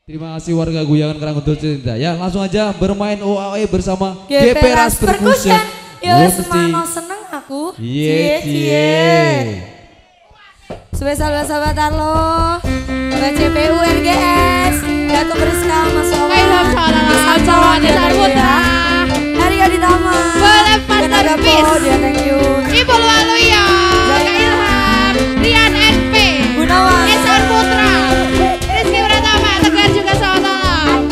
Terima kasih warga Guyangan Karangudul Cinta. Ya langsung aja bermain OAE bersama Geperas Percussion. Ya wes mesti mau seneng aku. Cie. Spesial sahabat Arlo, BCPU RGS, Dato Priska Mas Oma, Sama Desa Putra, Arya di Taman, boleh Masterpiece, thank you. Ibu Waluyo, Kak Ilham, Rian NP, Gunawan, Desa Putra, Rizky Pratama, Tegar juga selamat malam.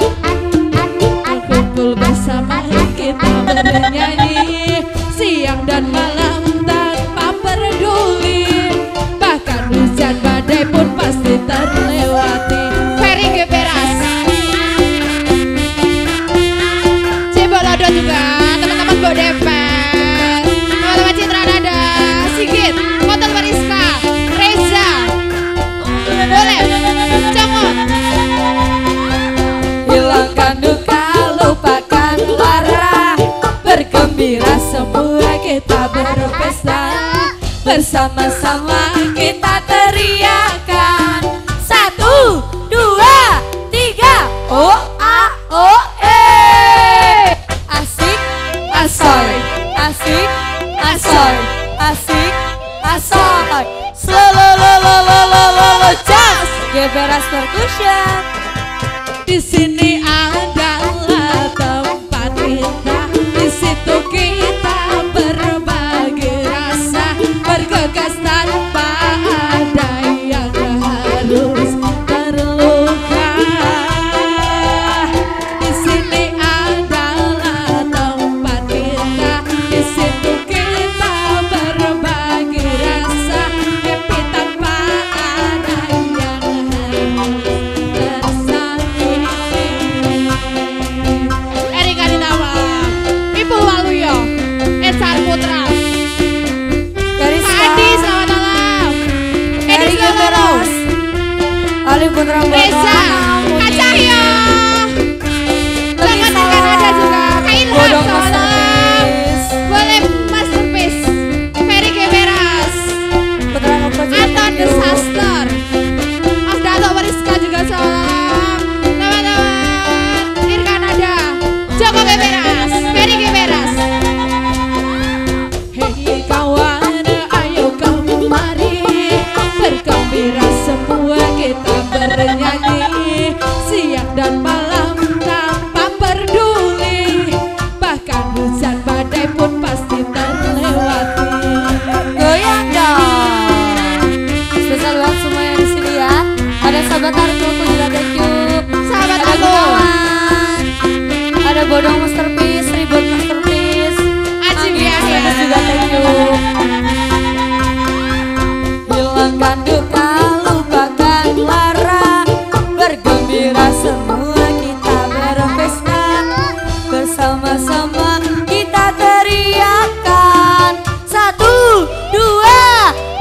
Kumpul bersama kita bernyanyi siang dan malam tanpa peduli, bahkan hujan badai pun pasti terlewati. Ferry Geperas, Cibolodo juga, teman-teman Bodeper, teman-teman Citra Nada, Sigit, Motor Mariska, Reza, boleh, Congok. Hilangkan duka, lupakan lara, bergembira semua kita berpesta, bersama-sama kita teriakan 1, 2, 3, O-A-O-E. Asik, asoy, asik, asoy, asik, asoy, slolololololololo, jazz, Geperas Percussion. Di sini adalah tempat kita, di situ kita berbagi rasa, bergegas tanpa ada yang harus terluka. Di sini adalah tempat kita, di situ kita berbagi rasa, happy tanpa ada yang harus tersakiti. Erika Dinama, Ibu Waluyo, Esar Putra, Dari Pak Adi selamat malam, Edi Geperas, Seloro, Ali Putra Reza, Kak Cahyo, teman di Kanada juga, Kak Ilham selamat malam, boleh Masterpiece, Ferry Geperas, Anton Disaster, Mas Dato Mariska juga selamat malam, teman-teman di Kanada, Joko Geperas, Ferry Geperas. Hei kawan, ayo kemari, bergembira semua kita bernyanyi siang dan malam tanpa peduli, bahkan hujan badai pun pasti terlewati. Goyang dong. Spesial buat semua yang di sini ya. Ada sahabat Arko juga thank you. Sahabat Ada aku, Gunawan, ada Bodong Masterpiece, Ribut Masterpiece, Aji Masterpiece Biahya. juga thank you. Hilangkan duka, lupakan lara, bergembira semua kita berpesta, bersama-sama kita teriakan 1, 2,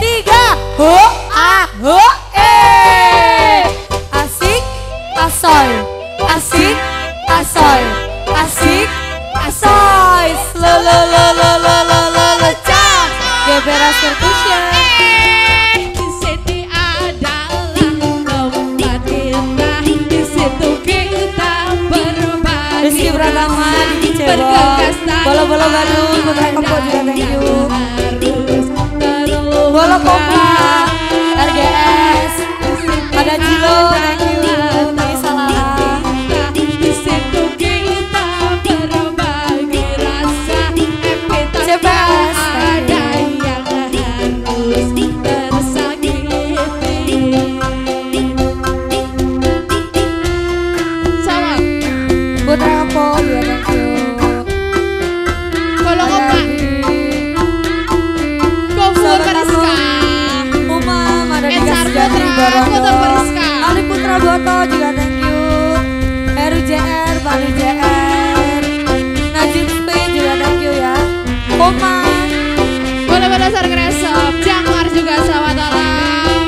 3, Ho-A-Ho-E. Asik, asoy, asik, asoy, asik, asoy, slolololololololo, jazz, Geperas Percussion. Di sini adalah tempat kita, di situ kita berbagi Rizky Pratama di Cebol, bergegas tanpa Bolo-Bolo Bandung, Putra Kempo juga thank you. harus terluka. Bolo Kopi, RGS, ada Cilo thank you. Tapi salah. Di situ kita berbagi rasa, happy tanpa CPS. ada yang harus tersakiti. Salam, Putra Kempo juga thank you. Bolo Ada Kopa, Gofur sahabat Mariska, Umam, ada di Ensar Kasjati, Putra, Barondo, Putra Mariska. Ali Putra Boto juga thank you. Heru JR, Bali JR, Najib P juga thank you ya. Umam, Boleh berdasar Gresop, Jangmar juga selamat malam.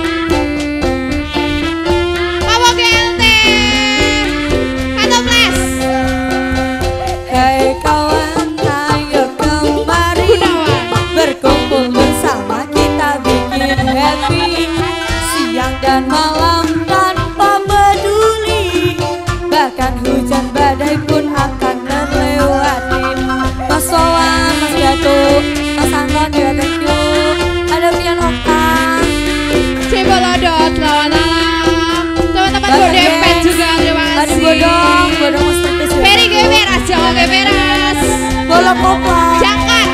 Papa GLT, Katoples, hei kawan, ayo kemari, Gunawan, berkumpul bersama kita bikin happy, siang dan malam tanpa peduli, Geberas. Bola kopa. Jangkar.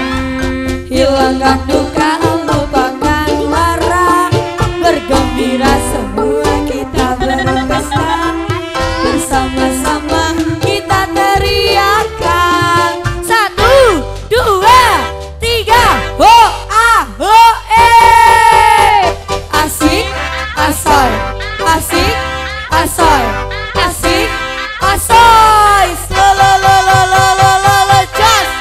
Hilangkan duka, lupakan lara. Bergembira semua kita berpesta. Bersama-sama kita teriakan. 1, 2, 3. Ho ah ho asik asoy, asik asoy, asik asoy. Lo lo lo lo lo lo lo lo just.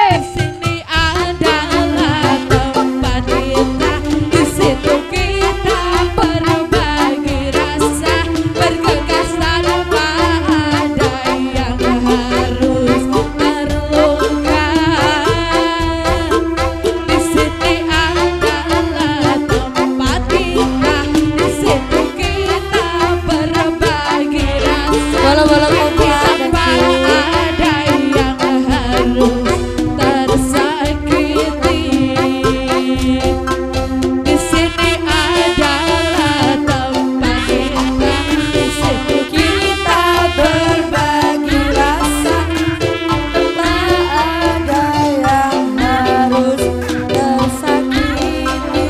Di sini adalah tempat kita, di situ kita berbagi rasa, bergegas tanpa ada yang harus terluka. Di sini adalah tempat kita, di situ kita berbagi rasa. Bola-bola kopa. Tanpa ada yang harus tersakiti. Di sini adalah tempat kita, di situ kita Berbagi rasa, tak ada yang harus tersakiti.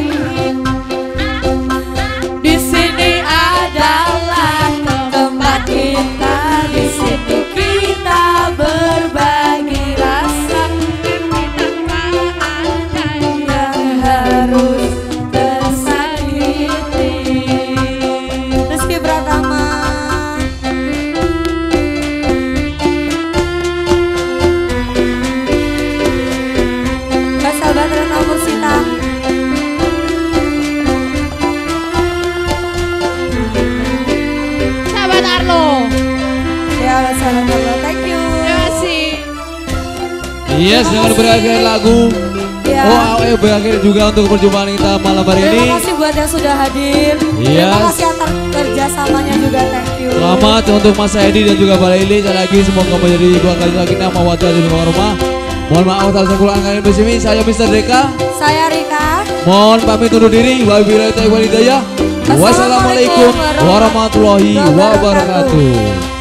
Di sini adalah Tempat kita, di situ kita berbagi rasa, tanpa ada yang harus tersakiti. Rizky Pratama. Kak sahabat Rena Mursita. sahabat Arlo. Ya sahabat Rena, thank you. Terima kasih. Yes, dengan berakhir lagu Ya. OAOE berakhir juga untuk perjumpaan kita malam hari ini. Terima kasih buat yang sudah hadir. Terima Yes. kasih atas kerjasamanya juga, thank you. Selamat untuk Mas Edi dan juga Mbak Lili. Sekali lagi semoga menjadi dua kali lagi nama wajah di rumah. Mohon maaf atas kesalahan kalian bersini. Saya Mr. Deka. Saya Rika. Mohon pamit undur diri. Wabillahi taufiq wal hidayah. Wassalamualaikum warahmatullahi wabarakatuh.